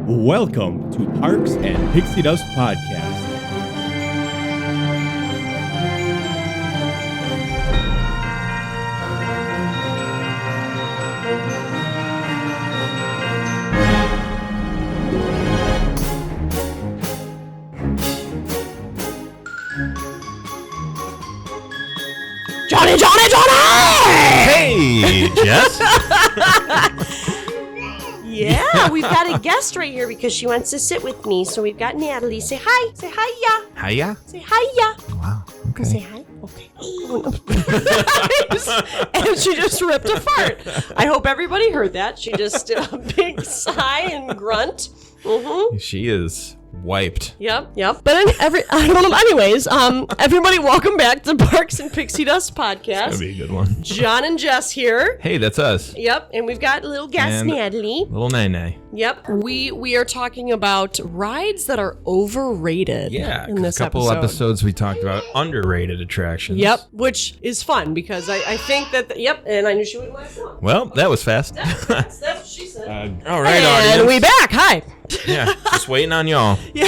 Welcome to Parks and Pixie Dust Podcast. Johnny! Hey, Jess. Yeah, we've got a guest right here because she wants to sit with me. So we've got Natalie. Say hi. Say hi-ya. Hiya. Say hi-ya. Wow. Okay. Say hi. Okay. And she just ripped a fart. I hope everybody heard that. She just did a big sigh and grunt. Mm-hmm. She is wiped. Yep. But anyways, everybody, welcome back to Parks and Pixie Dust Podcast. That'd be a good one. John and Jess here. Hey, that's us. Yep, and we've got little guest And Natalie. Little Nene. Yep, we are talking about rides that are overrated. Yeah, in this a couple episode. episodes we talked about underrated attractions. Yep, which is fun because I think that and I knew she wouldn't last long. Well, that was fast. That's what she said. All right, and audience. we back. Hi. Yeah, just waiting on y'all. Yeah.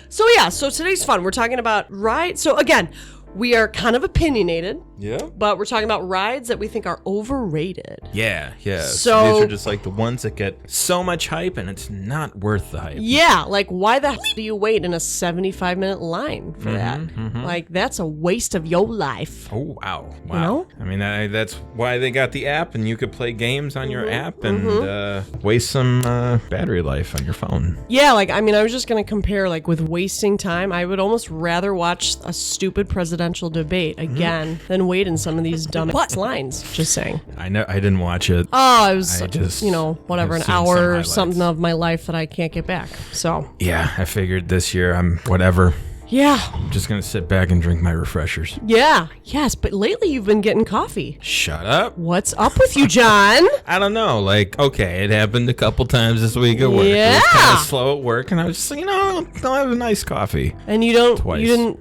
So today's fun. We're talking about rides. So again, we are kind of opinionated. Yeah. But we're talking about rides that we think are overrated. Yeah. So these are just like the ones that get so much hype and it's not worth the hype. Yeah, like why the hell do you wait in a 75-minute line for that? Mm-hmm. Like that's a waste of your life. Oh, wow. You know? I mean, that's why they got the app, and you could play games on your app and waste some battery life on your phone. Yeah, like, I mean, I was just going to compare, like, with wasting time, I would almost rather watch a stupid presidential debate again than wait in some of these dumb lines. Just saying. I didn't watch it. Oh, it was, just whatever, an have seen some hour or highlights. something of my life that I can't get back. So, Yeah, I figured this year I'm whatever. yeah. I'm just going to sit back and drink my refreshers. Yeah. Yes, but lately you've been getting coffee. Shut up. What's up with you, John? I don't know. Like, okay, it happened a couple times this week at work. Yeah. It was kind of slow at work, and I was just like, I'll have a nice coffee. And you don't, Twice.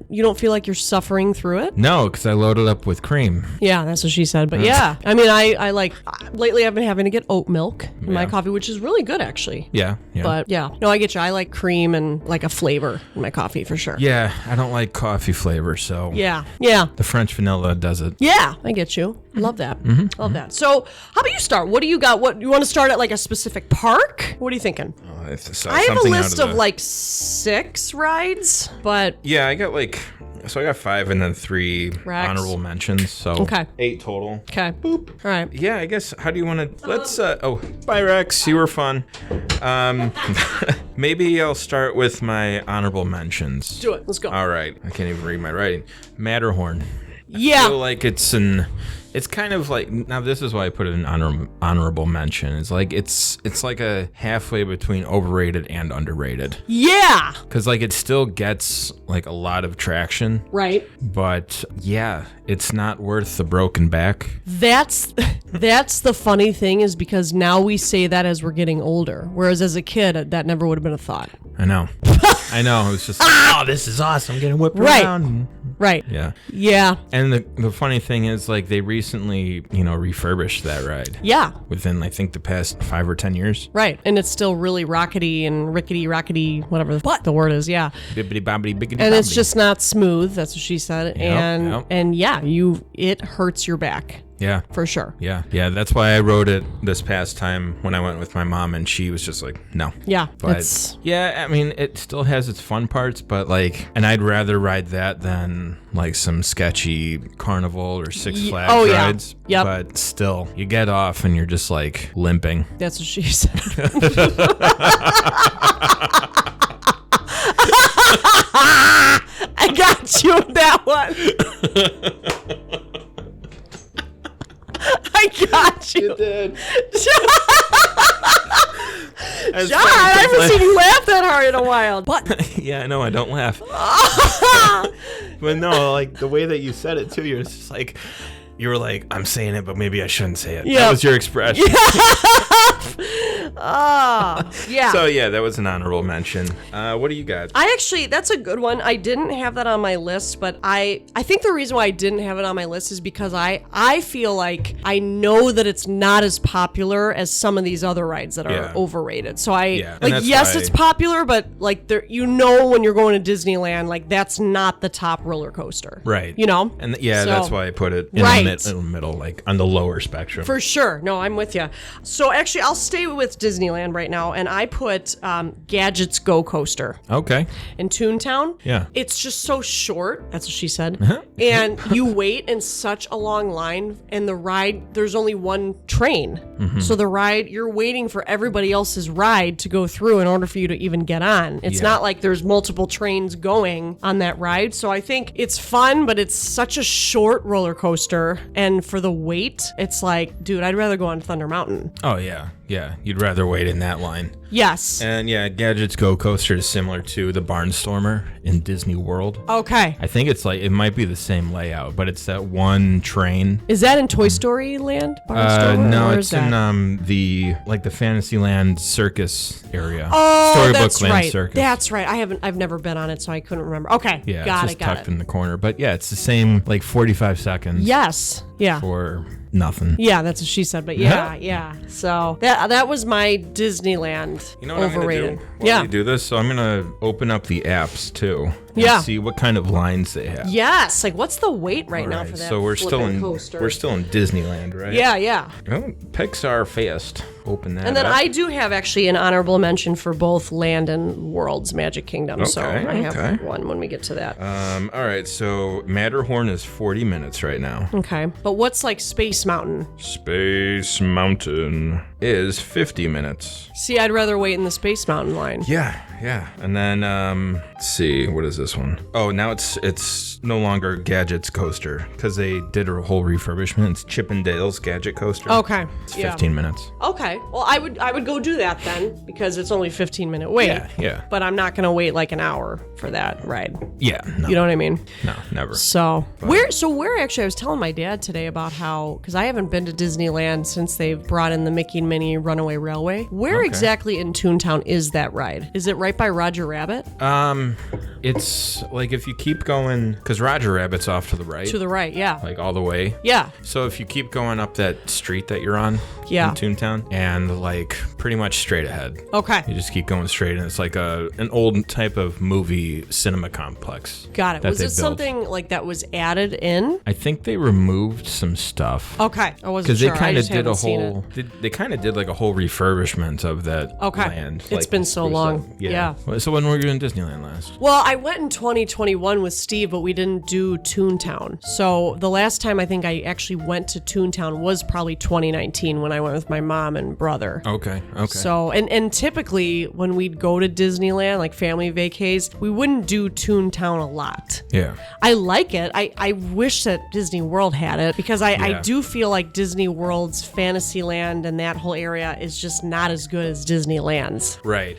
you don't feel like you're suffering through it? No, because I loaded up with cream. Yeah, that's what she said. But yeah, I mean, I like, lately I've been having to get oat milk in my Yeah. coffee, which is really good actually. Yeah. But yeah, no, I get you. I like cream and like a flavor in my coffee for sure. Yeah, I don't like coffee flavor, so Yeah. the French vanilla does it. Yeah, I get you. Love that. Love that. So how about you start? What do you got? What you want to start at like a specific park? What are you thinking? Oh, if I saw I have a something out list of like 6 rides, but Yeah, I got I got 5 and then 3 Rex. honorable mentions, so Okay. 8 total. okay. Boop. All right. Yeah, I guess, how do you want to, let's, bye Rex, you were fun. Maybe I'll start with my honorable mentions. Do it. Let's go. All right, I can't even read my writing. Matterhorn. I Yeah. feel like it's kind of like, now this is why I put it in honorable mention. It's like, it's like a halfway between overrated and underrated. Yeah. Cause like it still gets like a lot of traction, Right. but yeah, it's not worth the broken back. That's the funny thing is because now we say that as we're getting older, whereas as a kid that never would have been a thought. I know. It was just like, oh, this is awesome. I'm getting whipped Right. around. Right. Yeah. Yeah. And the funny thing is, like, they recently, refurbished that ride Yeah. within, I think, the past 5 or 10 years. Right. And it's still really rockety and rickety, whatever the word is. Yeah. Bibbidi bobbidi biggity And it's bobbidi. just not smooth. That's what she said. Yep. And yeah, it hurts your back Yeah. for sure. Yeah. That's why I rode it this past time when I went with my mom, and she was just like, no. Yeah. But yeah, I mean, it still has its fun parts, but like, and I'd rather ride that than like some sketchy Carnival or Six Flags rides. Yep. But still, you get off and you're just like limping. That's what she said. I got you with that one. I got you. did. John, I haven't seen you laugh that hard in a while. But Yeah, I know, I don't laugh. But no, like the way that you said it too, you're just like, you were like, I'm saying it, but maybe I shouldn't say it. Yeah. That was your expression. Yeah. So yeah, that was an honorable mention. What do you got? That's a good one. I didn't have that on my list, but I think the reason why I didn't have it on my list is because I feel like I know that it's not as popular as some of these other rides that are overrated. So yes, it's popular, but like when you're going to Disneyland, like that's not the top roller coaster. Right. And that's why I put it in the middle, like on the lower spectrum. For sure. No, I'm with you. So actually, I'll stay with Disneyland right now, and I put Gadget's Go Coaster. Okay. In Toontown. Yeah. It's just so short. That's what she said. And you wait in such a long line, and the ride, there's only one train. So the ride, you're waiting for everybody else's ride to go through in order for you to even get on. It's not like there's multiple trains going on that ride. So I think it's fun, but it's such a short roller coaster. And for the wait, it's like, dude, I'd rather go on Thunder Mountain. Oh, yeah. Yeah, you'd rather wait in that line. Yes. And yeah, Gadget's Go Coaster is similar to the Barnstormer in Disney World. Okay. I think it might be the same layout, but it's that one train. Is that in Toy Story Land? Barnstormer? No, it's in the Fantasyland Circus area. Oh, Storybook that's Land right. Circus. That's right. I've never been on it, so I couldn't remember. Okay. Yeah, got it's it. just tucked in the corner. But yeah, it's the same, like 45 seconds. Yes. Yeah. For nothing. Yeah, that's what she said. But yeah. So that was my Disneyland You know what overrated. I'm gonna do while you do this? So I'm gonna open up the apps too. Yeah. See what kind of lines they have. Yes. Like, what's the wait right now for that? So we're still in coaster? We're still in Disneyland, right? Yeah. Oh, Pixar Fest. Open that. And then up. I do have actually an honorable mention for both Land and World's Magic Kingdom. So I have one when we get to that. All right. So Matterhorn is 40 minutes right now. Okay. But what's like Space Mountain? Space Mountain is 50 minutes. See, I'd rather wait in the Space Mountain line. Yeah. And then let's see, what is this one? Oh, now it's no longer Gadget's Coaster because they did a whole refurbishment. It's Chip 'n Dale's Gadget Coaster. Okay. It's 15 minutes. Okay. Well, I would go do that then because it's only 15-minute wait. Yeah. But I'm not gonna wait like an hour for that ride. Yeah. No. You know what I mean? No, never. So where actually I was telling my dad today about how, because I haven't been to Disneyland since they've brought in the Mickey and Minnie Runaway Railway. Where exactly in Toontown is that ride? Is it right by Roger Rabbit? It's like if you keep going, because Roger Rabbit's off to the right. To the right, yeah. Like all the way. Yeah. So if you keep going up that street that you're on in Toontown and like pretty much straight ahead. Okay. You just keep going straight and it's like an old type of movie cinema complex. Got it. Was it something like that was added in? I think they removed some stuff. Okay. I wasn't sure. Because they kind of did a whole, they kind of did like a whole refurbishment of that land. It's been so long. Yeah. So when were you in Disneyland last? Well, I went in 2021 with Steve, but we didn't do Toontown. So the last time I think I actually went to Toontown was probably 2019 when I went with my mom and brother. Okay. So, and typically when we'd go to Disneyland, like family vacays, we wouldn't do Toontown a lot. Yeah. I like it. I wish that Disney World had it because I do feel like Disney World's Fantasyland and that whole area is just not as good as Disneyland's. Right.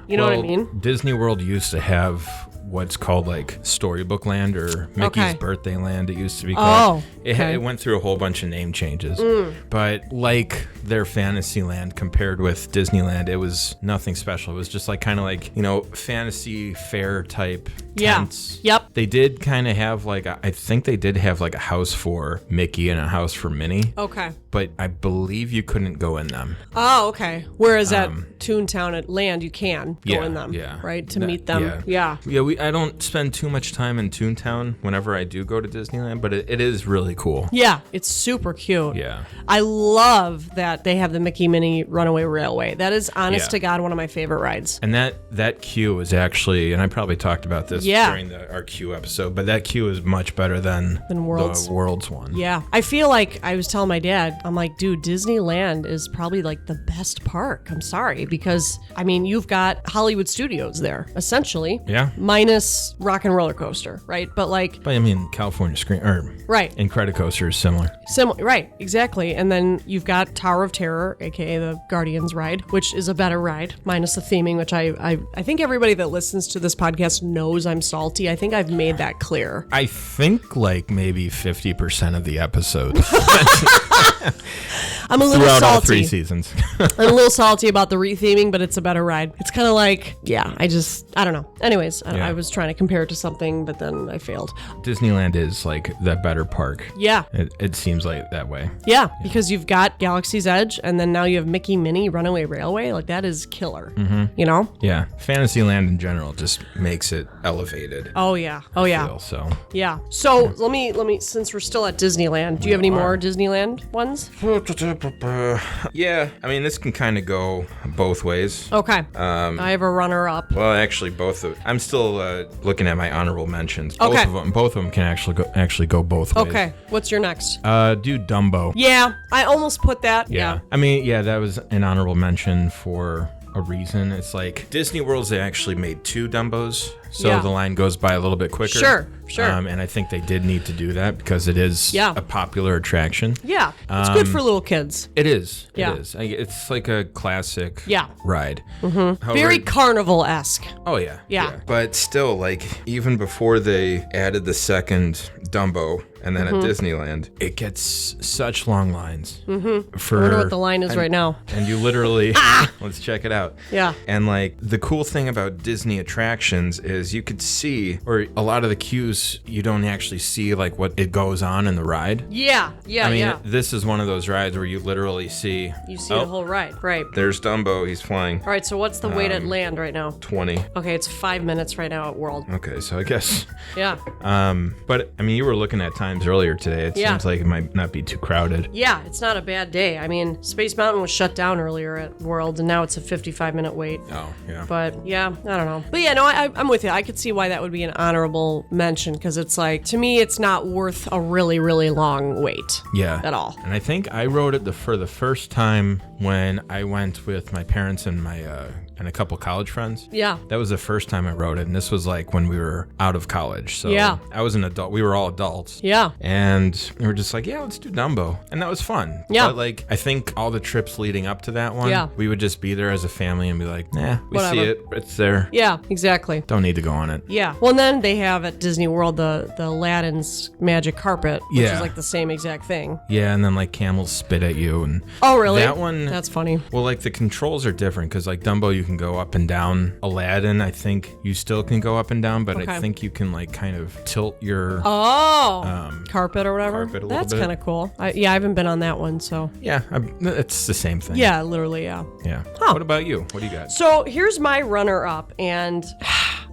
You know what I mean? Disney World used to have what's called like Storybook Land or Mickey's Birthday Land, it used to be called. It went through a whole bunch of name changes. But like their Fantasyland compared with Disneyland, it was nothing special. It was just like kind of like, fantasy fair type tents. Yep. They did kind of have like, I think they did have like a house for Mickey and a house for Minnie. Okay. But I believe you couldn't go in them. Oh, okay. Whereas at Toontown at Land, you can go in them, right? To meet them. Yeah. I don't spend too much time in Toontown whenever I do go to Disneyland, but it is really cool. Yeah, it's super cute. Yeah. I love that they have the Mickey Minnie Runaway Railway. That is, honest to God, one of my favorite rides. And that queue is actually, and I probably talked about this during our queue episode, but that queue is much better than World's. The World's one. Yeah. I feel like I was telling my dad, I'm like, dude, Disneyland is probably like the best park. I'm sorry, because, you've got Hollywood Studios there, essentially. Yeah. Minus Rock and Roller Coaster, right? But California Screen, right. Incredicoaster is similar. Right, exactly. And then you've got Tower of Terror, aka the Guardians ride, which is a better ride, minus the theming, which I think everybody that listens to this podcast knows I'm salty. I think I've made that clear. I think like maybe 50% of the episodes. I'm a little Throughout salty. all 3 seasons. I'm a little salty about the retheming, but it's a better ride. It's kind of like, I don't know. Anyways, I was trying to compare it to something, but then I failed. Disneyland is like the better park. Yeah. It seems like that way. Yeah, because you've got Galaxy's Edge, and then now you have Mickey Minnie Runaway Railway. Like, that is killer. You know? Yeah. Fantasyland in general just makes it elevated. Oh, yeah. Oh, yeah. So. Yeah. So let me, since we're still at Disneyland, do you have any more Disneyland ones? Yeah. I mean, this can kind of go both ways. Okay. I have a runner-up. Well, actually, I'm still looking at my honorable mentions. Okay. Both of them can actually go both ways. Okay. What's your next? Do Dumbo. Yeah, I almost put that. Yeah. I mean, that was an honorable mention for a reason. It's like Disney World's, they actually made 2 Dumbos, so the line goes by a little bit quicker. Sure. And I think they did need to do that because it is a popular attraction. Yeah, it's good for little kids. It is. Yeah. It is. It's like a classic ride. However, very Carnival-esque. Oh, yeah. Yeah. But still, like, even before they added the second Dumbo, and then at Disneyland, it gets such long lines. I wonder what the line is right now. And you literally, let's check it out. Yeah. And like the cool thing about Disney attractions is you could see, or a lot of the queues, you don't actually see like what it goes on in the ride. Yeah. I mean, this is one of those rides where you literally see. You see the whole ride, right? There's Dumbo, he's flying. All right, so what's the wait at land right now? 20. Okay, it's 5 minutes right now at World. Okay, so I guess. Yeah. But I mean, you were looking at times earlier today. It seems like it might not be too crowded. Yeah, it's not a bad day. I mean, Space Mountain was shut down earlier at World, and now it's a 55-minute wait. Oh, yeah. But yeah, I don't know. But yeah, no, I'm with you. I could see why that would be an honorable mention, because it's like, to me, it's not worth a really, really long wait. Yeah. At all. And I think I rode it for the first time when I went with my parents and my and a couple college friends. Yeah. That was the first time I rode it, and this was like when we were out of college. So I was an adult. We were all adults. Yeah. And we were just like, let's do Dumbo. And that was fun. Yeah. But like, I think all the trips leading up to that one, we would just be there as a family and be like, we see it. It's there. Yeah, exactly. Don't need to go on it. Yeah. Well, and then they have at Disney World the Aladdin's magic carpet, which is like the same exact thing. Yeah, and then like camels spit at you. And oh, really? That one. That's funny. Well, like the controls are different because like Dumbo, you can go up and down. Aladdin, I think you still can go up and down, but I think you can like kind of tilt your carpet or whatever. That's kind of cool. I haven't been on that one, so it's the same thing. Yeah, literally, yeah. Huh. What about you? What do you got? So here's my runner-up, and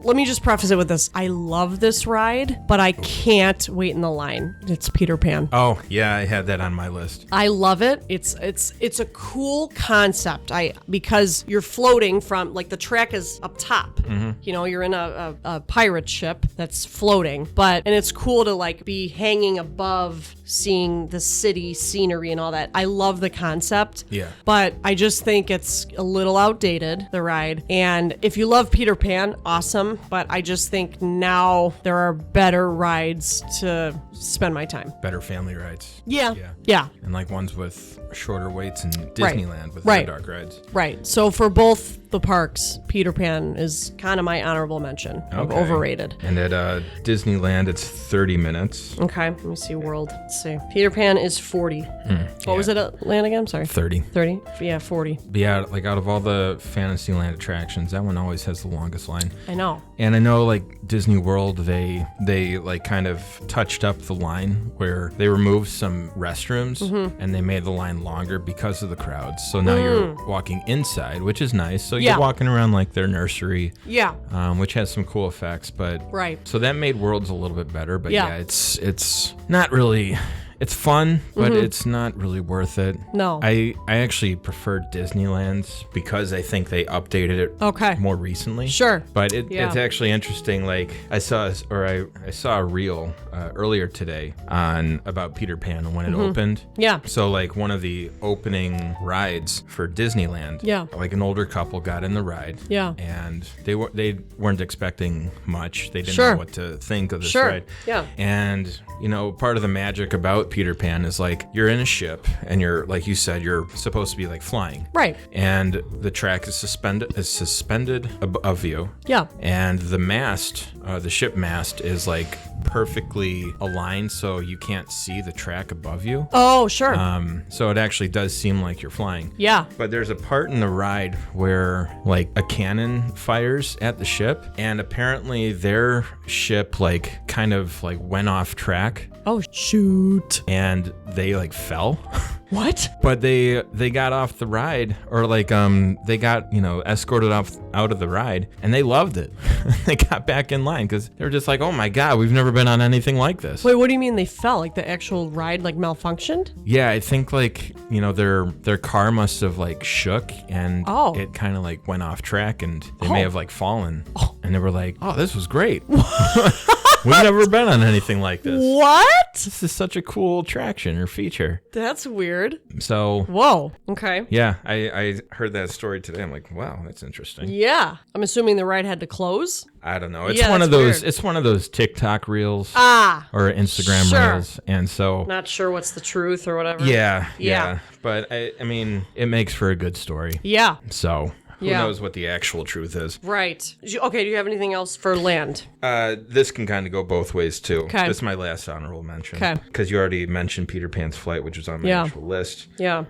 let me just preface it with this. I love this ride, but I can't wait in the line. It's Peter Pan. Oh, yeah, I had that on my list. I love it. It's a cool concept. Because you're floating from, like, the track is up top. You know, you're in a pirate ship that's floating, and it's cool to like be hanging above, seeing the city scenery and all that. I love the concept. Yeah. But I just think it's a little outdated, the ride. And if you love Peter Pan, awesome. But I just think now there are better rides to spend my time. Better family rides. Yeah. And like ones with shorter waits in Disneyland with the dark rides. Right. So for both the parks, Peter Pan is kind of my honorable mention of overrated. And at Disneyland, it's 30 minutes. Okay. Let me see World. Let's see. Peter Pan is 40. What was it at land again? Sorry. 30. 30? Yeah, 40. But yeah, like out of all the Fantasyland attractions, that one always has the longest line. I know. And I know like Disney World, they like kind of touched up the line where they removed some restrooms and they made the line longer because of the crowds. So now you're walking inside, which is nice. So you're walking around like their nursery. Yeah. Which has some cool effects, but right. So that made Worlds a little bit better, but it's not really. It's fun, but it's not really worth it. No. I actually prefer Disneyland's because I think they updated it more recently. Sure. But it's actually interesting. Like I saw a reel earlier today about Peter Pan and when it opened. Yeah. So like one of the opening rides for Disneyland. Yeah. Like an older couple got in the ride. Yeah. And they weren't expecting much. They didn't know what to think of this ride. Yeah. And you know, part of the magic about Peter Pan is like you're in a ship and you're, like you said, you're supposed to be like flying. Right. And the track is suspended above you. Yeah. And the mast, the ship mast is like perfectly aligned so you can't see the track above you. Oh, sure. So it actually does seem like you're flying. Yeah. But there's a part in the ride where like a cannon fires at the ship, and apparently their ship like kind of like went off track. Oh, shoot. And they like fell. What? But they got off the ride, or like they got, escorted out of the ride, and they loved it. They got back in line because they were just like, oh my God, we've never been on anything like this. Wait, what do you mean they fell? Like the actual ride like malfunctioned? Yeah, I think like, their car must have like shook and it kind of like went off track, and they may have like fallen. And they were like, oh, this was great. We've never been on anything like this. What? This is such a cool attraction or feature. That's weird. So. Whoa. Okay. Yeah, I heard that story today. I'm like, wow, that's interesting. Yeah. I'm assuming the ride had to close. I don't know. It's one of those. Weird. It's one of those TikTok reels. Or Instagram reels, and so. Not sure what's the truth or whatever. Yeah. But I mean, it makes for a good story. Yeah. So. Who knows what the actual truth is? Right. Okay, do you have anything else for land? This can kind of go both ways, too. Okay. This is my last honorable mention. Okay. Because you already mentioned Peter Pan's Flight, which was on my actual list. Yeah.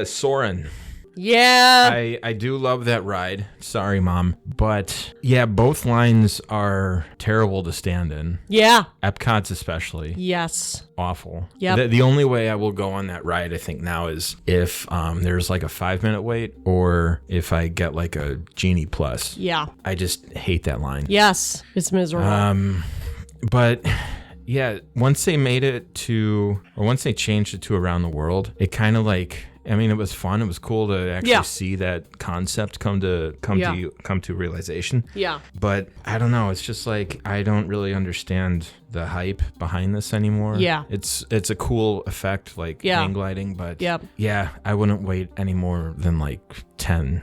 Soarin'. Yeah. I do love that ride. Sorry, Mom. But, yeah, both lines are terrible to stand in. Yeah. Epcot's especially. Yes. Awful. Yeah. The only way I will go on that ride, I think, now is if there's like a 5-minute wait, or if I get like a Genie Plus. Yeah. I just hate that line. Yes. It's miserable. But yeah, once they changed it to Around the World, it kind of like, I mean, it was fun. It was cool to actually see that concept come to realization. Yeah. But I don't know. It's just like I don't really understand the hype behind this anymore. Yeah. It's a cool effect, like hang gliding, but yeah, I wouldn't wait any more than like 10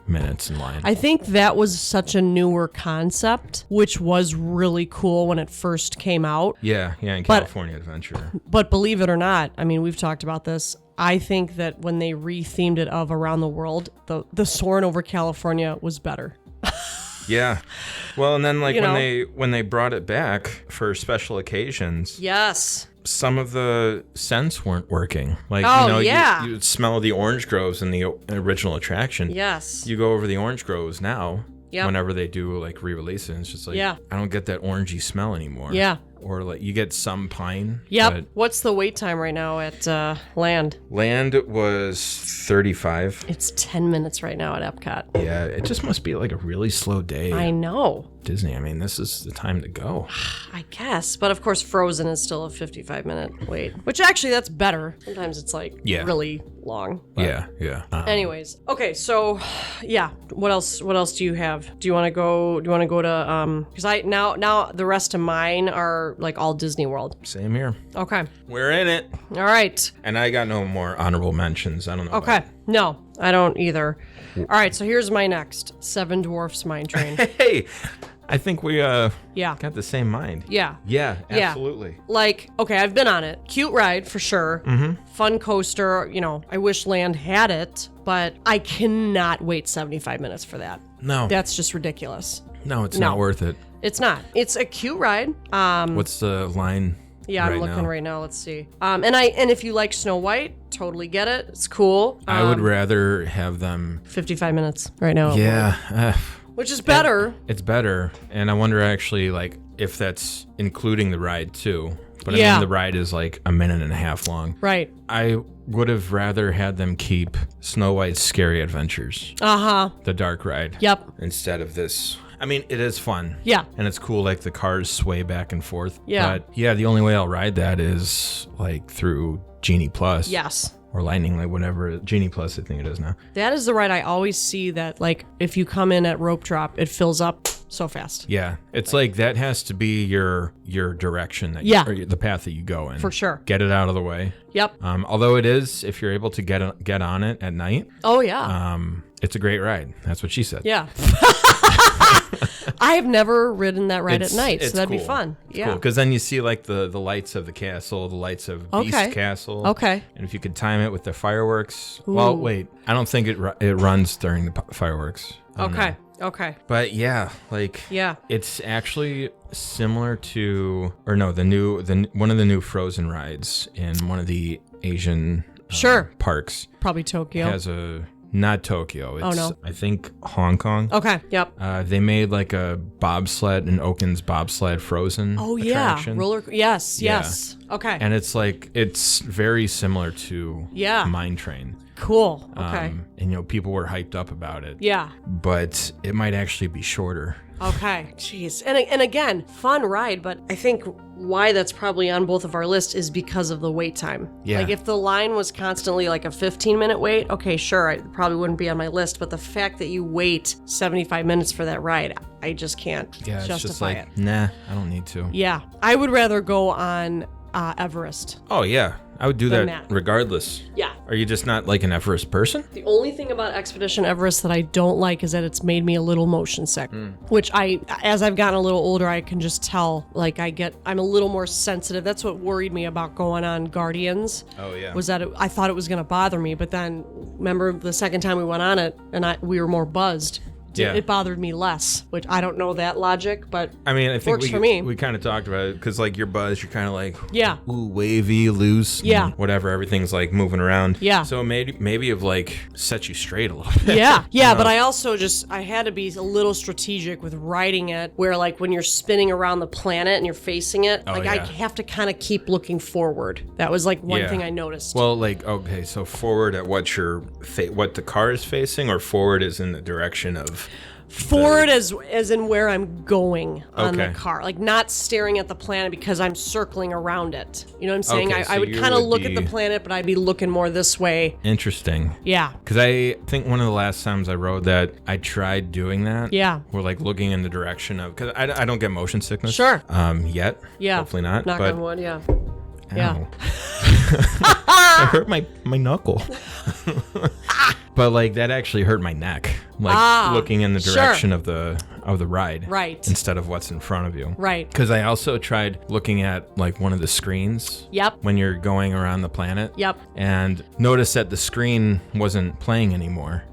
minutes in line. I think that was such a newer concept, which was really cool when it first came out. Yeah, in California Adventure. But believe it or not, I mean, we've talked about this. I think that when they rethemed it of Around the World, the Soarin' over California was better. Yeah. Well, and then like when they brought it back for special occasions. Yes. Some of the scents weren't working. Like, you would smell the orange groves in the original attraction. Yes. You go over the orange groves now. Yep. Whenever they do like re-release it, it's just like, I don't get that orangey smell anymore. Yeah. Or like you get some pine. Yep. What's the wait time right now at Land? Land was 35. It's 10 minutes right now at Epcot. Yeah, it just must be like a really slow day. I know. Disney, I mean, this is the time to go. I guess. But of course, Frozen is still a 55-minute wait. Which actually, that's better. Sometimes it's like really long. But. Yeah. Anyways. Okay, so yeah. What else do you have? Do you want to go to because now the rest of mine are like all Disney World. Same here. Okay. We're in it. All right. And I got no more honorable mentions. I don't know. Okay. No, I don't either. All right, so here's my next. Seven Dwarfs Mine Train. Hey, I think we got the same mind. Yeah. Yeah, absolutely. Like, okay, I've been on it. Cute ride for sure. Mm-hmm. Fun coaster. I wish Land had it, but I cannot wait 75 minutes for that. No. That's just ridiculous. No, it's not worth it. It's not. It's a cute ride. What's the line? Yeah, I'm looking right now. Let's see. And if you like Snow White, totally get it. It's cool. I would rather have them 55 minutes right now. Yeah. Which is better. It's better. And I wonder actually like if that's including the ride too. But I mean the ride is like a minute and a half long. Right. I would have rather had them keep Snow White's Scary Adventures. The dark ride. Yep. Instead of this. I mean, it is fun. Yeah. And it's cool, like the cars sway back and forth. Yeah. But yeah, the only way I'll ride that is like through Genie Plus. Yes. Or Lightning, like whatever. Genie Plus, I think it is now. That is the ride I always see that, like, if you come in at rope drop, it fills up so fast. Yeah. It's like that has to be your direction, or the path that you go in. For sure. Get it out of the way. Yep. Although it is, if you're able to get on it at night. Oh, yeah. It's a great ride. That's what she said. Yeah. I have never ridden that ride at night, so that'd cool. be fun. It's cool, because then you see like the lights of the castle, the lights of Beast Castle. Okay. And if you could time it with the fireworks. Ooh. Well, wait, I don't think it runs during the fireworks. Okay. Okay. But yeah, it's actually similar to, or no, one of the new Frozen rides in one of the Asian parks. Probably Tokyo. Has not Tokyo. It's, I think Hong Kong. Okay. Yep. They made like a bobsled, an Oaken's bobsled Frozen attraction. Roller. Yes. Yes. Okay. And it's very similar to Mine Train. Cool. Okay. And people were hyped up about it. Yeah. But it might actually be shorter. Okay. Jeez. And again, fun ride, but I think why that's probably on both of our lists is because of the wait time. Yeah. Like if the line was constantly like a 15-minute wait, okay, sure, it probably wouldn't be on my list, but the fact that you wait 75 minutes for that ride, I just can't justify it. Nah, I don't need to. Yeah. I would rather go on Everest. Oh, yeah. I would do that regardless. Yeah. Are you just not like an Everest person? The only thing about Expedition Everest that I don't like is that it's made me a little motion sick, which as I've gotten a little older, I can just tell, like I'm a little more sensitive. That's what worried me about going on Guardians. Oh, yeah. Was that I thought it was going to bother me, but then remember the second time we went on it and we were more buzzed. It bothered me less, which I don't know that logic, but I mean, I think works for me. We kind of talked about it because like your buzz, you're kind of like ooh, wavy, loose, whatever. Everything's like moving around. Yeah. So maybe it like set you straight a little bit. Yeah. But I also I had to be a little strategic with riding it, where like when you're spinning around the planet and you're facing it, I have to kind of keep looking forward. That was like one thing I noticed. Well, like okay, so forward at what the car is facing, or forward is in the direction of. Forward as in where I'm going on the car, like not staring at the planet because I'm circling around it. You know what I'm saying? Okay, so I would kind of look at the planet, but I'd be looking more this way. Interesting. Yeah. Because I think one of the last times I rode that, I tried doing that. Yeah. We're like looking in the direction of, because I don't get motion sickness. Sure. Yet. Yeah. Hopefully not. Knock on wood. Yeah. Ow. Yeah. I hurt my knuckle. But like that actually hurt my neck. Like looking in the direction of the ride. Right. Instead of what's in front of you. Right. Because I also tried looking at like one of the screens. Yep. When you're going around the planet. Yep. And noticed that the screen wasn't playing anymore.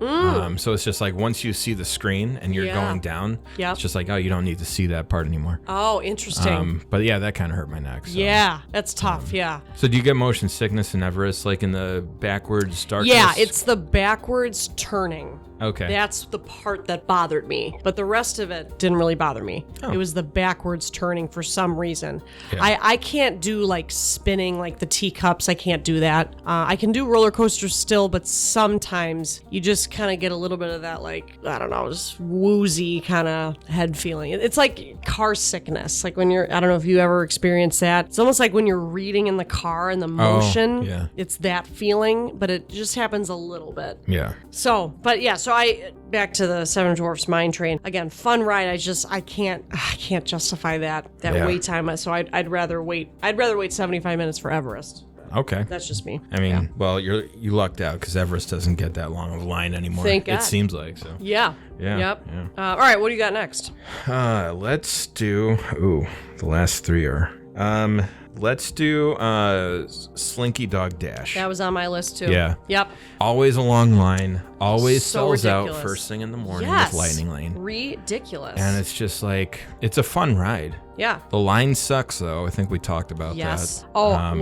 So it's just like once you see the screen and you're going down, it's just like, oh, you don't need to see that part anymore. Oh, interesting. But yeah, that kind of hurt my neck. So. Yeah, that's tough. Yeah. So do you get motion sickness in Everest, like in the backwards darkness? Yeah, it's the backwards turning. Okay. That's the part that bothered me. But the rest of it didn't really bother me. Oh. It was the backwards turning for some reason. Yeah. I can't do like spinning like the teacups. I can't do that. I can do roller coasters still, but sometimes you just kind of get a little bit of that like, I don't know, just woozy kind of head feeling. It's like car sickness. Like when I don't know if you ever experienced that. It's almost like when you're reading in the car and the motion, it's that feeling, but it just happens a little bit. Yeah. So back to the Seven Dwarfs Mine Train. Again, fun ride. I can't justify that wait time. So I'd rather wait 75 minutes for Everest. Okay. That's just me. I mean, well, you lucked out because Everest doesn't get that long of a line anymore. Thank God. It seems like so. Yeah. Yeah. Yep. Yeah. All right, what do you got next? Let's do. The last three are. Let's do Slinky Dog Dash. That was on my list too. Yeah. Yep. Always a long line. Always so sells ridiculous. out first thing in the morning with Lightning Lane. Ridiculous. And it's just like, it's a fun ride. Yeah. The line sucks though. I think we talked about that. Yes. Oh, the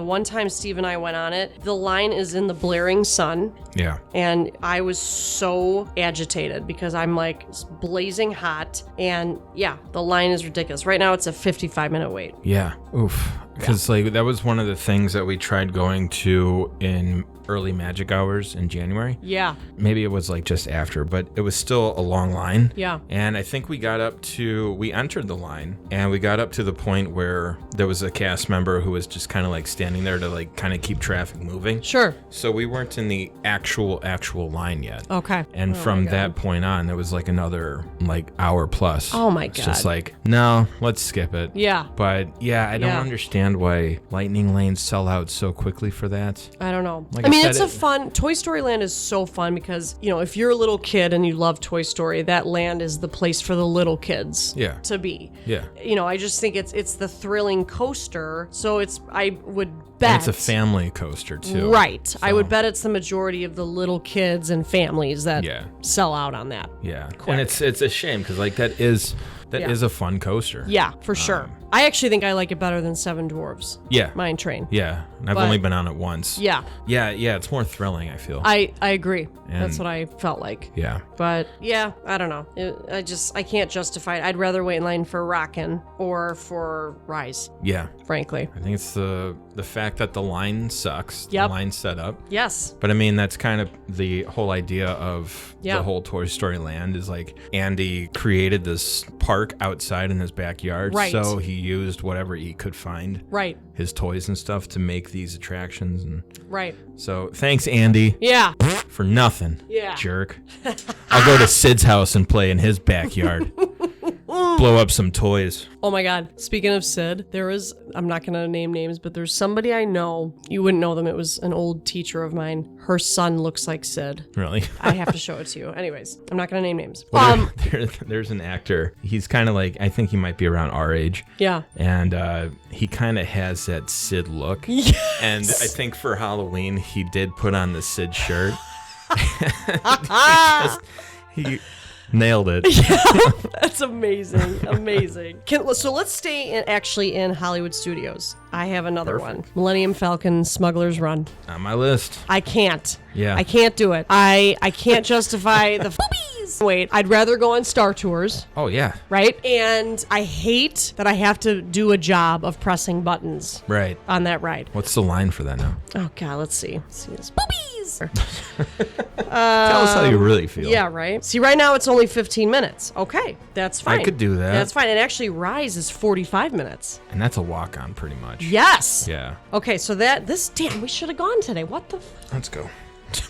one time Steve and I went on it, the line is in the blaring sun. Yeah. And I was so agitated because I'm like blazing hot. And yeah, the line is ridiculous. Right now it's a 55-minute wait. Yeah. Oof. Because like that was one of the things that we tried going to in early magic hours in January. Yeah. Maybe it was like just after, but it was still a long line. Yeah. And I think we entered the line and we got up to the point where there was a cast member who was just kind of like standing there to like kind of keep traffic moving. Sure. So we weren't in the actual line yet. Okay. And from that point on, there was like another like hour plus. Oh my God. It's just like, no, let's skip it. Yeah. But yeah, I don't understand understand why Lightning Lanes sell out so quickly for that. I don't know. Like I mean, said, it's a fun... Toy Story Land is so fun because, if you're a little kid and you love Toy Story, that land is the place for the little kids to be. Yeah. I just think it's the thrilling coaster. So I would bet... And it's a family coaster, too. Right. So. I would bet it's the majority of the little kids and families that sell out on that. Yeah. Quick. And it's a shame because, like, that is a fun coaster. Yeah, for sure. I actually think I like it better than Seven Dwarfs. Yeah. Mine Train. Yeah. And I've only been on it once. Yeah. Yeah, it's more thrilling, I feel. I agree. That's what I felt like. Yeah. But yeah, I don't know. I can't justify it. I'd rather wait in line for Rockin' or for Rise. Yeah. Frankly. I think it's the fact that the line sucks. Yep. The line set up. Yes. But I mean, that's kind of the whole idea of Yeah. the whole Toy Story Land is like Andy created this park outside in his backyard. Right. So he used whatever he could find. Right. His toys and stuff to make these attractions. And Right. so thanks, Andy. Yeah. For nothing. Yeah. Jerk. I'll go to Sid's house and play in his backyard. Blow up some toys. Oh my God. Speaking of Sid, I'm not going to name names, but there's somebody I know. You wouldn't know them. It was an old teacher of mine. Her son looks like Sid. Really? I have to show it to you. Anyways, I'm not going to name names. Well, there's an actor. He's kind of like, I think he might be around our age. Yeah. And he kind of has that Sid look. Yes. And I think for Halloween, he did put on the Sid shirt. he nailed it. Yeah, that's amazing. Amazing. So let's stay in Hollywood Studios. I have another one. Millennium Falcon Smuggler's Run. On my list. I can't. Yeah. I can't do it. I can't justify the boobies. Wait, I'd rather go on Star Tours. Oh, yeah. Right? And I hate that I have to do a job of pressing buttons. Right. On that ride. What's the line for that now? Oh, God, let's see. This. Boobies! Tell us how you really feel. Yeah, right. See, right now it's only 15 minutes. Okay, that's fine. I could do that. That's fine. And actually, Rise is 45 minutes. And that's a walk-on, pretty much. Yes. Yeah. Okay, so damn, we should have gone today. What the? Let's go.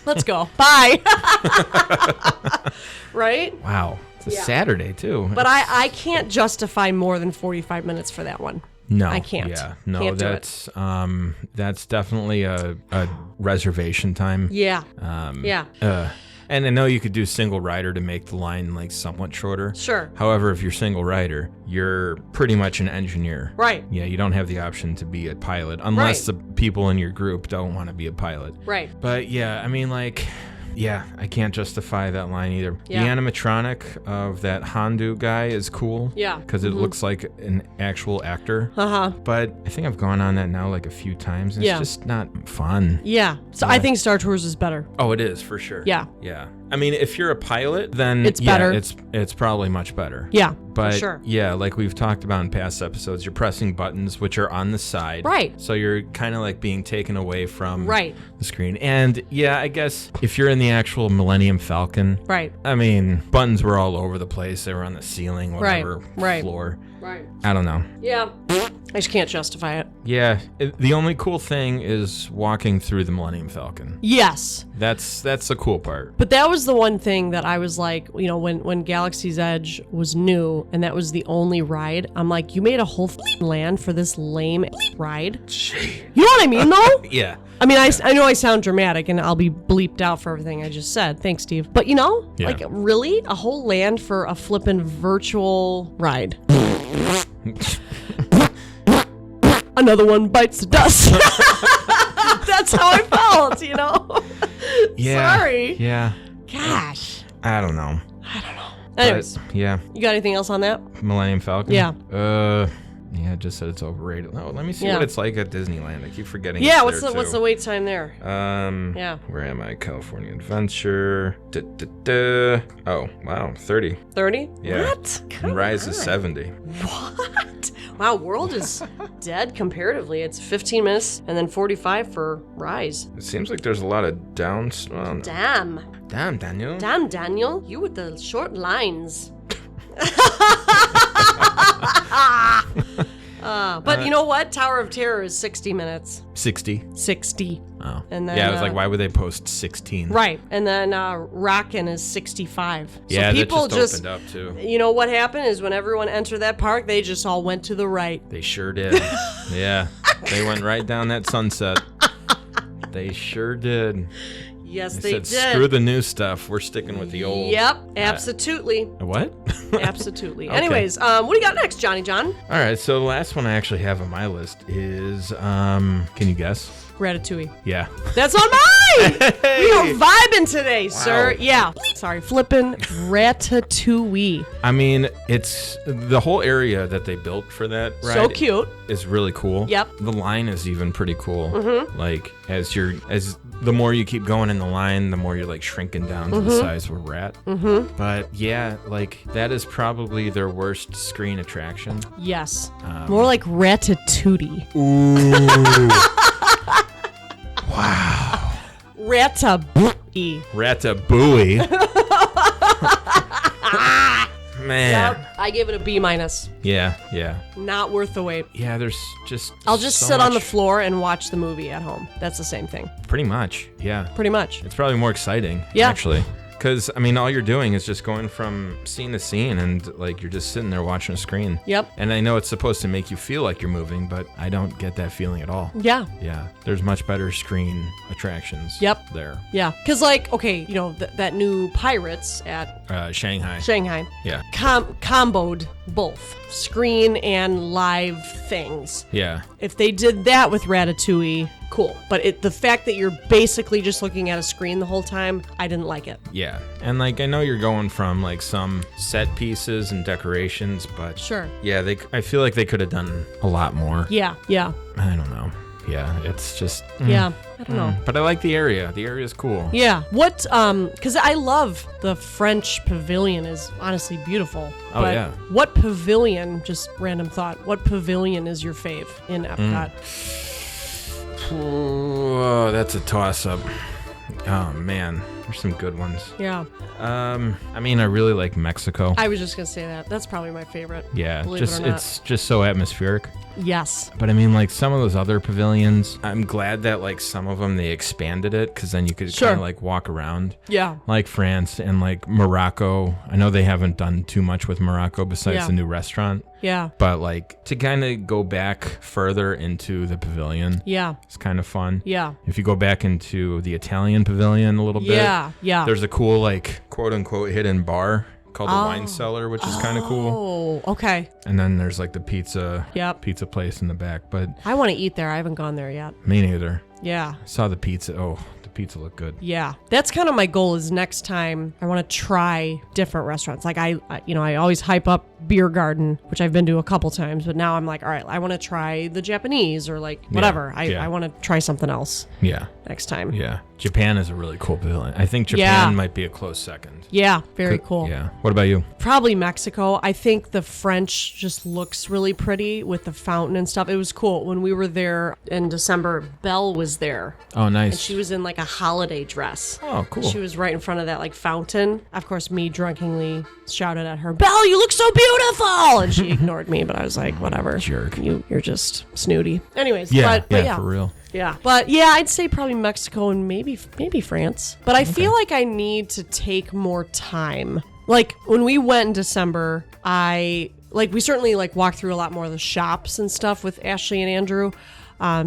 Let's go. Bye. Right? Wow. It's a Saturday, too. But I can't justify more than 45 minutes for that one. No, I can't. Yeah, no, can't that's definitely a reservation time. Yeah. Yeah. And I know you could do single rider to make the line like somewhat shorter. Sure. However, if you're single rider, you're pretty much an engineer. Right. Yeah, you don't have the option to be a pilot unless the people in your group don't want to be a pilot. Right. But yeah, I mean, like, yeah, I can't justify that line either. Yeah. The animatronic of that Hondu guy is cool. Yeah. Because it looks like an actual actor. Uh-huh. But I think I've gone on that now like a few times, and it's just not fun. Yeah. So I think Star Tours is better. Oh, it is, for sure. Yeah. Yeah. I mean, if you're a pilot, then it's better. It's probably much better. Yeah, but for sure. Yeah, like we've talked about in past episodes, you're pressing buttons which are on the side. Right. So you're kind of like being taken away from the screen. And yeah, I guess if you're in the actual Millennium Falcon, right. I mean, buttons were all over the place. They were on the ceiling, whatever floor. Right. I don't know. Yeah. I just can't justify it. Yeah. The only cool thing is walking through the Millennium Falcon. Yes. That's the cool part. But that was the one thing that I was like, when Galaxy's Edge was new and that was the only ride, I'm like, you made a whole land for this lame ride? Gee. You know what I mean, though? Yeah. I mean, I know I sound dramatic and I'll be bleeped out for everything I just said. Thanks, Steve. But like, really? A whole land for a flippin' virtual ride? Another one bites the dust. That's how I felt, Yeah. Sorry. Yeah. Gosh. I don't know. Anyways. But, yeah. You got anything else on that? Millennium Falcon? Yeah. Yeah, it just said it's overrated. No, let me see what it's like at Disneyland. I keep forgetting. Yeah, what's the wait time there? Yeah. Where am I? California Adventure. Oh, wow, 30. 30? Yeah. What? And Rise is 70. What? Wow, World is dead comparatively. It's 15 minutes and then 45 for Rise. It seems like there's a lot of downs. Well, no. Damn, Daniel. Damn, Daniel. You with the short lines. But you know what? Tower of Terror is 60 minutes. 60. 60. Oh. And then, yeah, I was like, why would they post 16? Right. And then Rockin' is 65. So yeah, people that just opened up too. You know what happened is when everyone entered that park, they just all went to the right. They sure did. Yeah. They went right down that sunset. They sure did. Yes, they said, did. Screw the new stuff. We're sticking with the old. Yep, absolutely. What? Absolutely. Okay. Anyways, what do you got next, Johnny John? All right, so the last one I actually have on my list is, can you guess? Ratatouille. Yeah. That's on mine! Hey! We are vibing today, sir. Yeah. Sorry, flipping Ratatouille. I mean, it's the whole area that they built for that ride. So cute. Is really cool. Yep. The line is even pretty cool. Like as the more you keep going in the line, the more you're like shrinking down to the size of a rat. But yeah, like that is probably their worst screen attraction. Yes. More like Ratatouille. Ooh. Wow. Ratabouille. Ratabouille. Man. Yep. I gave it a B-. Yeah. Not worth the wait. Yeah, there's just I'll just so sit on the much- floor and watch the movie at home. That's the same thing. Pretty much, yeah. Pretty much. It's probably more exciting, Yeah. actually. Because, I mean, all you're doing is just going from scene to scene and, like, you're just sitting there watching a screen. Yep. And I know it's supposed to make you feel like you're moving, but I don't get that feeling at all. Yeah. Yeah. There's much better screen attractions Yep. there. Yeah. Because, like, okay, you know, that new Pirates at Shanghai. Shanghai Yeah. comboed both screen and live things. Yeah. If they did that with Ratatouille, cool. But the fact that you're basically just looking at a screen the whole time, I didn't like it. Yeah. And, like, I know you're going from, like, some set pieces and decorations, but... Sure. Yeah, I feel like they could have done a lot more. Yeah. I don't know. Yeah, it's just... Yeah. I don't know. But I like the area. The area is cool. Yeah. What, because I love the French pavilion is honestly beautiful. Oh, but yeah. What pavilion, just random thought, what pavilion is your fave in Epcot? Oh, that's a toss-up. Oh, man. There's some good ones. Yeah. I mean, I really like Mexico. I was just going to say that. That's probably my favorite. Yeah, Believe it or not. it's just so atmospheric. Yes. But I mean, like some of those other pavilions, I'm glad that like some of them they expanded it because then you could Sure. kind of like walk around. Yeah. Like France and like Morocco. I know they haven't done too much with Morocco besides Yeah. the new restaurant. Yeah. But like to kind of go back further into the pavilion, Yeah. it's kind of fun. Yeah. If you go back into the Italian pavilion a little bit, Yeah. Yeah. there's a cool like quote unquote hidden bar called the Wine Cellar, which is kind of cool. Oh, okay. And then there's like the pizza place in the back, but I want to eat there. I haven't gone there yet. me neither. Yeah. I saw the pizza. Oh, the pizza looked good. Yeah. That's kind of my goal is next time I want to try different restaurants. Like I always hype up Beer Garden, which I've been to a couple times, but now I'm like, all right, I want to try the Japanese or like whatever. Yeah. I want to try something else Yeah. next time. Yeah. Japan is a really cool pavilion. I think Japan might be a close second. Yeah. Very cool. Yeah. What about you? Probably Mexico. I think the French just looks really pretty with the fountain and stuff. It was cool. When we were there in December, Belle was there. Oh, nice. And she was in like a holiday dress. Oh, cool. She was right in front of that like fountain. Of course, me drunkenly shouted at her, "Belle, you look so beautiful!" And she ignored me, but I was like, whatever. Jerk. You're just snooty. Anyways, Yeah, but yeah, for real. Yeah. But yeah, I'd say probably Mexico and maybe France. But I feel like I need to take more time. Like when we went in December, we certainly like walked through a lot more of the shops and stuff with Ashley and Andrew.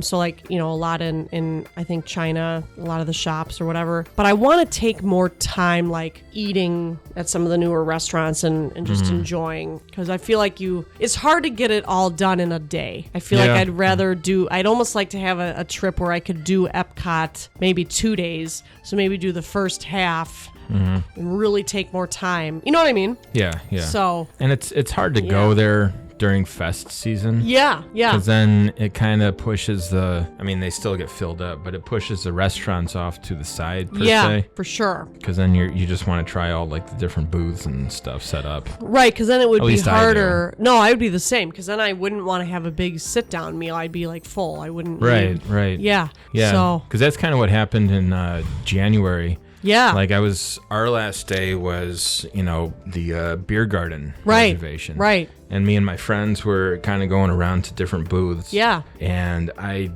So like, a lot in I think China, a lot of the shops or whatever. But I want to take more time like eating at some of the newer restaurants and just enjoying, because I feel like it's hard to get it all done in a day. I feel like I'd almost like to have a trip where I could do Epcot maybe 2 days. So maybe do the first half and really take more time. You know what I mean? Yeah, yeah. So. And it's hard to go there during fest season. Yeah. Because then it kind of pushes they still get filled up, but it pushes the restaurants off to the side per se. For sure. Because then you just want to try all like the different booths and stuff set up. Right, because then it would At be least I harder. No, I would be the same, because then I wouldn't want to have a big sit-down meal. I'd be like full. I wouldn't. Right. Yeah. Yeah. So. Because that's kind of what happened in January. Yeah. Like our last day was, the beer garden Right. reservation. Right. And me and my friends were kind of going around to different booths. Yeah. And I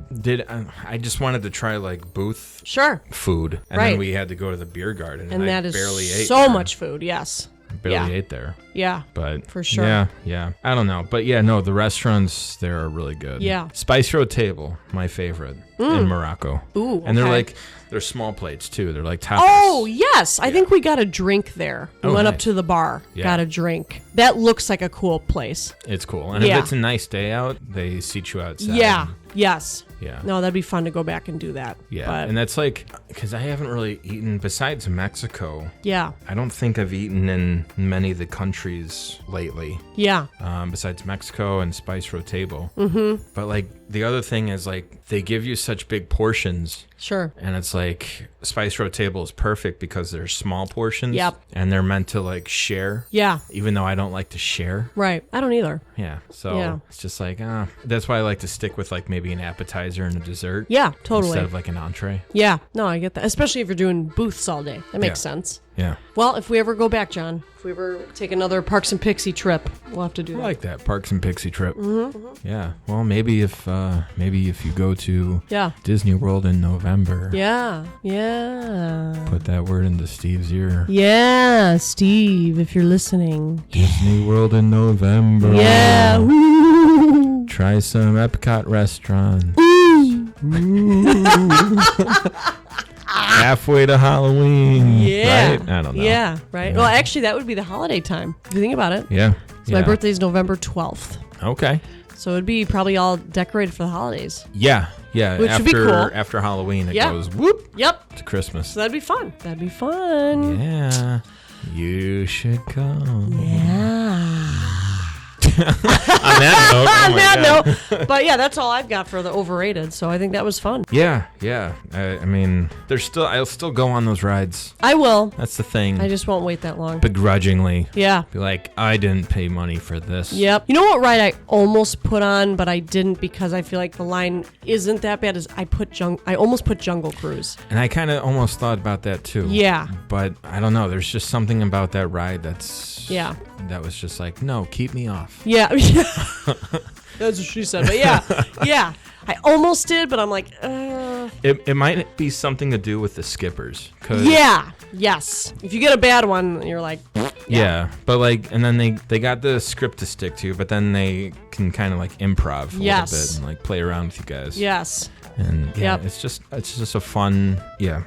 just wanted to try like booth Sure. food. And Right. then we had to go to the beer garden. And that I is barely ate so there. much food. Yes. barely ate there. Yeah. But for sure. Yeah. I don't know. But yeah, no, the restaurants there are really good. Yeah. Spice Road Table, my favorite in Morocco. Ooh. And they're small plates too. They're like tapas. Oh, yes. I think we got a drink there. We went up to the bar, got a drink. That looks like a cool place. It's cool. And if it's a nice day out, they seat you outside. Yeah. Yes. Yeah. No, that'd be fun to go back and do that. Yeah. But, and that's like, because I haven't really eaten, besides Mexico. Yeah. I don't think I've eaten in many of the countries lately. Yeah. Besides Mexico and Spice Road Table. Mm-hmm. But like, the other thing is like, they give you such big portions. Sure. And it's like, Spice Road Table is perfect because they're small portions. Yep. And they're meant to like share. Yeah. Even though I don't like to share. Right. I don't either. Yeah. So it's just like, that's why I like to stick with like maybe an appetizer and a dessert. Yeah, totally. Instead of like an entree. Yeah. No, I get that. Especially if you're doing booths all day. That makes sense. Yeah. Well, if we ever go back, John, if we ever take another Parks and Pixie trip, we'll have to do that. I like that Parks and Pixie trip. Mm-hmm. Yeah. Well, maybe if you go to Disney World in November. Yeah. Yeah. Put that word into Steve's ear. Yeah, Steve, if you're listening. Disney World in November. Yeah. Woo. Try some Epcot restaurants. Halfway to Halloween. Yeah. Right? I don't know. Yeah, right. Yeah. Well, actually, that would be the holiday time, if you think about it. Yeah. So my birthday's November 12th. Okay. So it'd be probably all decorated for the holidays. Yeah. Yeah. Which would be cool. After Halloween, it goes whoop. Yep. To Christmas. So that'd be fun. That'd be fun. Yeah. You should come. Yeah. On that note. On that note. But yeah, that's all I've got for the Overrated. So I think that was fun. Yeah. I mean, I'll still go on those rides. I will. That's the thing. I just won't wait that long. Begrudgingly. Yeah. Be like, I didn't pay money for this. Yep. You know what ride I almost put on, but I didn't because I feel like the line isn't that bad. Is I almost put Jungle Cruise. And I kind of almost thought about that too. Yeah. But I don't know. There's just something about that ride that was just like, no, keep me off. Yeah. That's what she said. But yeah. I almost did, but I'm like, It might be something to do with the skippers. Yes. If you get a bad one, you're like, yeah. But like, and then they got the script to stick to, but then they can kind of like improv a little bit and like play around with you guys. Yes. And it's just a fun, Yep.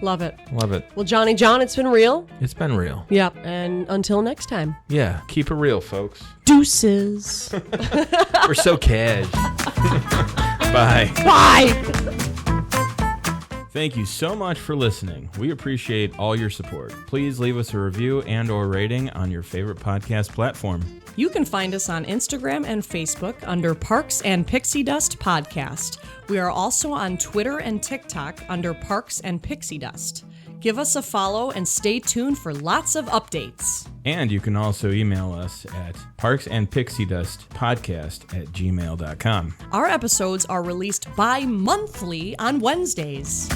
Love it. Love it. Well, Johnny John, it's been real. It's been real. Yep. And until next time. Yeah. Keep it real, folks. Deuces. We're so cash. Bye. Bye. Thank you so much for listening. We appreciate all your support. Please leave us a review and/or rating on your favorite podcast platform. You can find us on Instagram and Facebook under Parks and Pixie Dust Podcast. We are also on Twitter and TikTok under Parks and Pixie Dust. Give us a follow and stay tuned for lots of updates. And you can also email us at parksandpixiedustpodcast@gmail.com. Our episodes are released bi-monthly on Wednesdays.